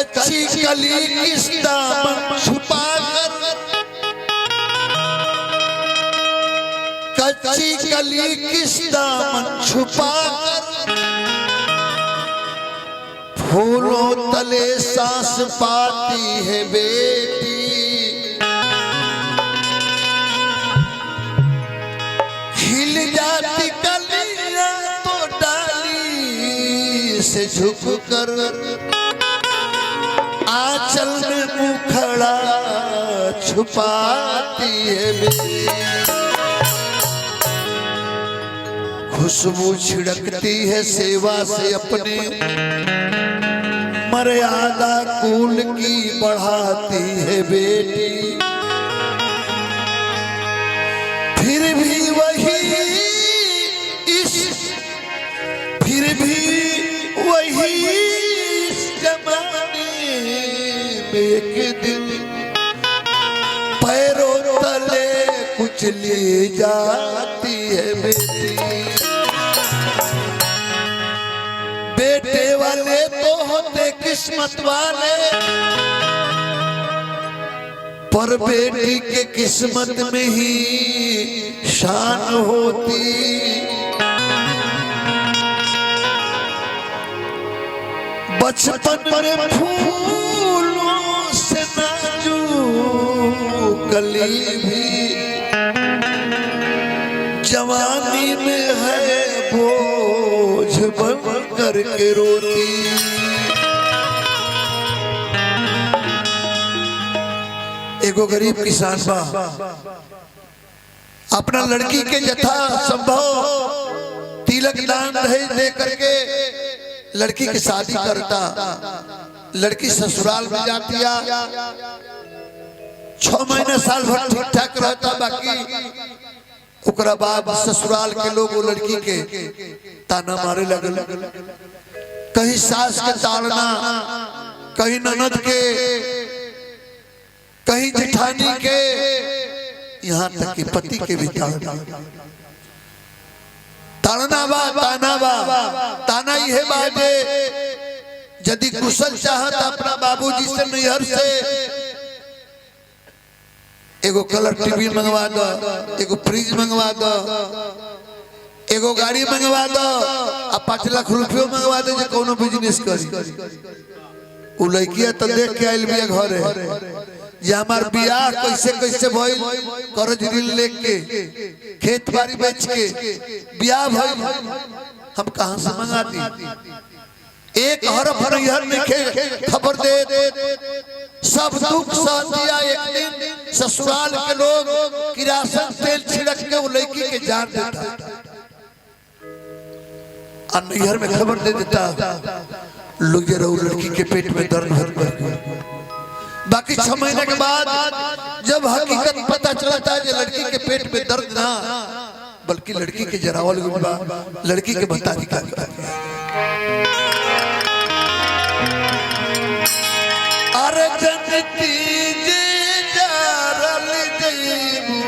कच्ची कली किस दामन छुपा कर, कच्ची कली किस दामन छुपा कर, फूलों तले सांस पाती है बेटी। हिल जाती कलियां तो डाली से झुक कर, आंचल में मुखड़ा छुपाती है बेटी। खुशबू छिड़कती है सेवा से अपने, मर्यादा कुल की बढ़ाती है बेटी। फिर भी वही इस जमाने में एक दिन पैरों तले कुचली जाती है बेटी। बेटे वाले तो होते किस्मत वाले, पर बेटी के किस्मत में ही शान होती। बचपन में फूलों से नाजुक कली भी, जवानी में है बोझ बन करके रोती। एगो गरीब किसान बा अपना लड़की के यथा संभव तिलक दान दहेज दे करके लड़की की शादी करता। लड़की ससुराल में जाती, 6 महीने साल भर ठीक ठाक रहता। बाकी उकरा बाद ससुराल के लोग वो लड़की के ताना मारे लगल। कहीं सास के ताड़ना, कहीं ननद के, कहीं जेठानी के, यहाँ तक कि पति के भी ताड़ना बा, ताना बा। ताना ये बाजे यदि कुशल चाहत अपना बाबूजी से नैहर से एगो कलर टीवी मंगवा दो, एगो फ्रिज मंगवा दो, एगो गाड़ी मंगवा दो, आ 5 लाख रुपया मंगवा दो जे कोनो बिजनेस करी। उ लड़किया तो देख के आइल बिया घरे जे हमार बियाह कैसे कैसे भइल, कर्ज ऋण लेके खेत बाड़ी बेच के बियाह भइल, हम कहां से मंगा दी। एक हरफ हरिहर लिखे खबर दे, सब दुख सह दिया। एक दिन ससुराल के लोग किरासन तेल छिड़क के वो लड़की के जान देता, और नैहर में खबर दे देता लोग जरा लड़की के पेट में दर्द भर गया। बाकी 6 महीने के बाद जब हकीकत पता चलता है कि लड़की के पेट में दर्द ना बल्कि लड़की के जरावल गुबा, लड़की के बता दिखा दिया। अरे जनती जे जारल जईबू,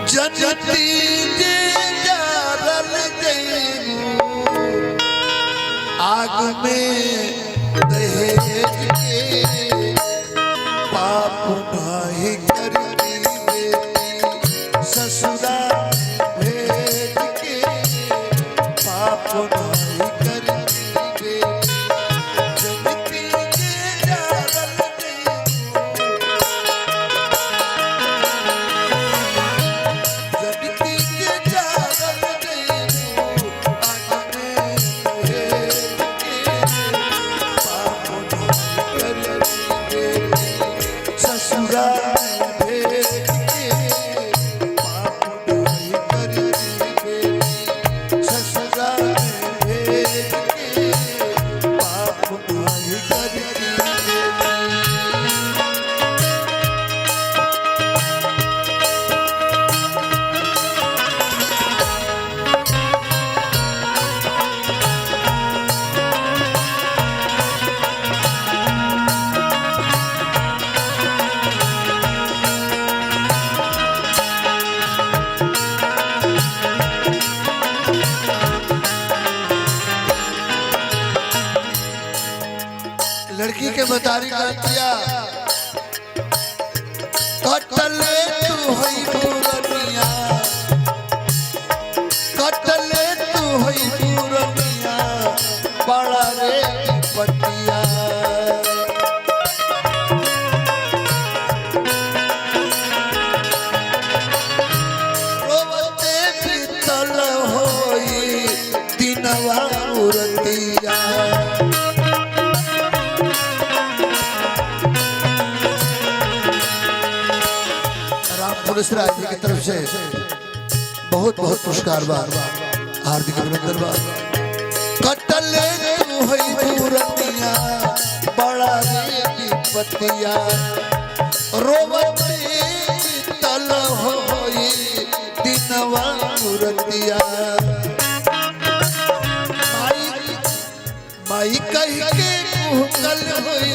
जनती जे जारल जईबू, आग में दहेज के पाप नाही करती बेटी, ससुरा भेज के पाप नाही करती बेटी। जनती जे जारल जईबू, जनती जे जारल जईबू, आग में दहेज के पाप नाही करती। लड़की के बतारी का दिया कटले तू होई पूरनिया कटले तू होई पूरनिया बड़ा रे पटिया रोवते बीतल होई दिनवा मूर्तिया पुलिस राज जी की तरफ से बहुत बहुत पुरस्कार बार हार्दिक अभिनंदन बार कटले तू होई पूरनिया बड़ा रे पतिया रोवती तल होई दिनवा मूर्तिया माई कह के कल होई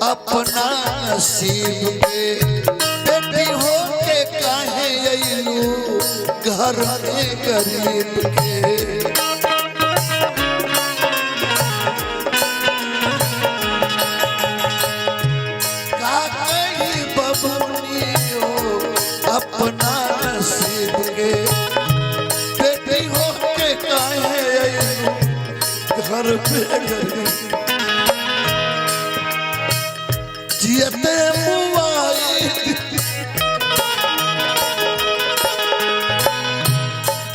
अपना नसीब के बेटी हो के काहे अइलू घर में गरीब के का कही बबुनी हो अपना नसीब के बेटी हो के काहे अइलू घर में गरीब जियते मुआई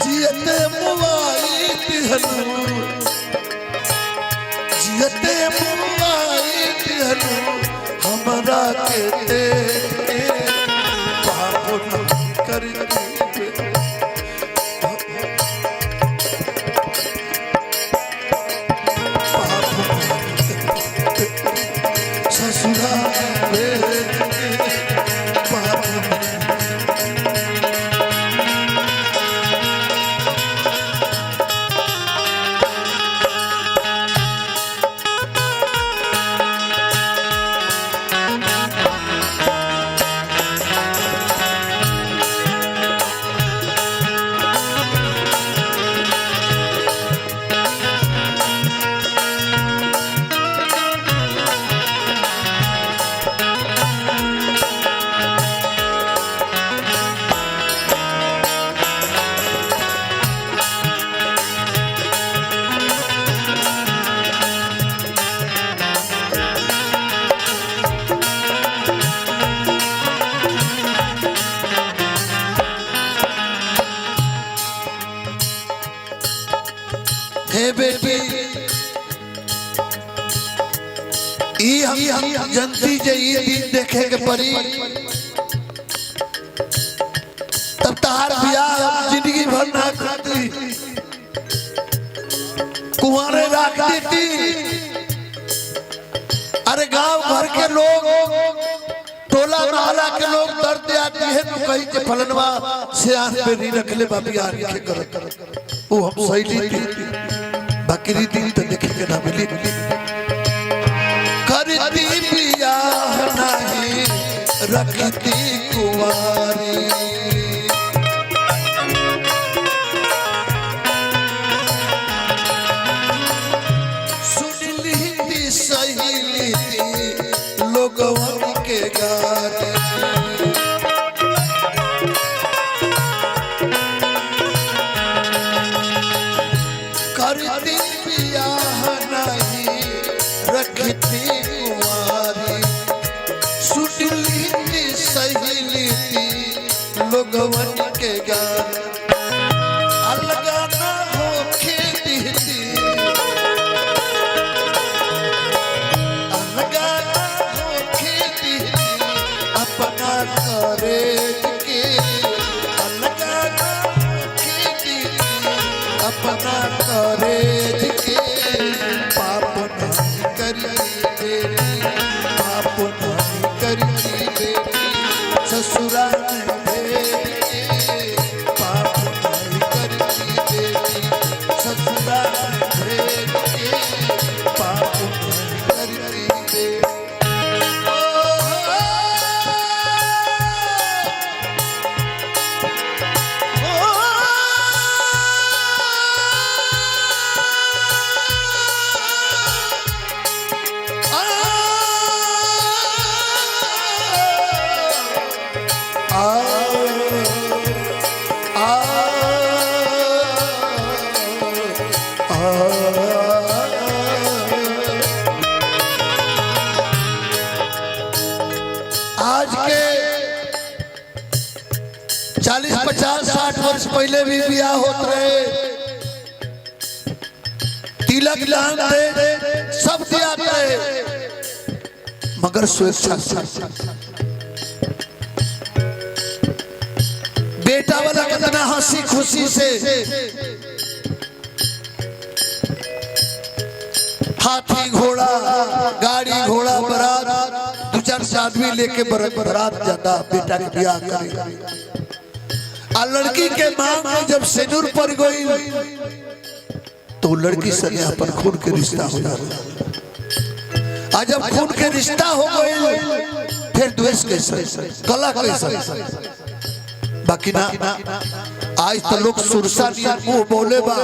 जियते मुआई तिहनु जियते मुआई तिहनु हमरा के देख के पाप कर ससुरा हे बेटी हम जनती जे ये दिन देखे के पड़ी तब तहार बियाह जिंदगी भर ना करती कुंवारे रख देती। अरे गांव भर के लोग टोला मोहल्ला के लोग डरते आती है तो कहीं के फलनवा से आंख पे नहीं रख ले बाबी यार के कर वो हम सही ली बकरी दी तो देखे के ना मिली कर करती बियाह नहीं रखती कुंवारी। सुन ली सहेली लोगवन के गारी। करती बियाह नहीं रखती कुंवारी। सुन ली सहेली लोगवन के गारी। अलगा ना होके दीदी, अलगा ना होके दीदी अपना करेज के। अलगा ना होके दीदी अपना करेज के। पाप नहीं करी बेटी, पाप नहीं करी बेटी ससुराल में भेज के। पाप नहीं करी बेटी ससुराल में भेज के। पाप नहीं करी बेटी। आज के 40, 50, 60 वर्ष पहले भी ब्याह होते रहे। तिलक दान सब दिया रहे, मगर स्वेच्छा से। बेटा वाला कितना हंसी खुशी से हाथी घोड़ा गाड़ी घोड़ा बारात 2-4 आदमी लेके बारात जाता बेटा के ब्याह करेगा। आ लड़की के मांग में जब सिंदूर पड़ गई तो लड़की से अपन खून के रिश्ता हो जाता। आज जब खून के रिश्ता हो गई फिर द्वेष कैसे, कला कैसे? बाकी ना आज तो लोग सुरसा दिया मुंह बोले बा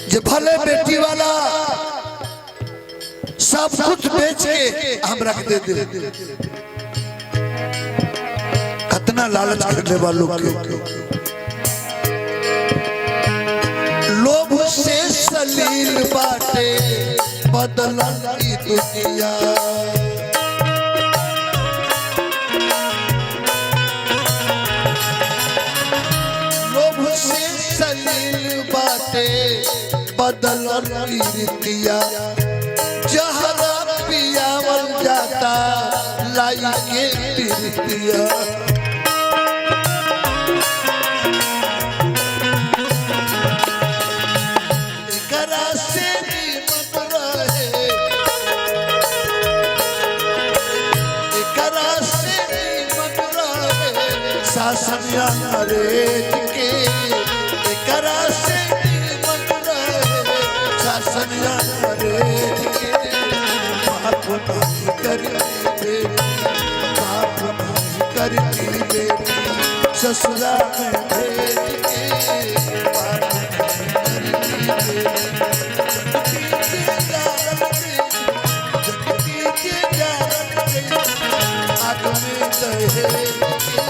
जे भले बेटी वाला सब कुछ बेच के हम रख दे। कितना लालच करने वालों के लोभ से सलील बाटे बदलन की दुनिया। लोभ से सलील बाटे बदलन की रीतिया। जहरा पियावल जाता लाई के पीरितिया। एकरा से निमन रहे, एकरा से निमन रहे शासन अंग्रेज के। एकरा से निमन रहे शासन अंग्रेज के। पाप नहीं करती बेटी, पाप नहीं करती बेटी ससुराल में भेज के। पाप नहीं करती बेटी जगती के जानत आदमी दहेज के।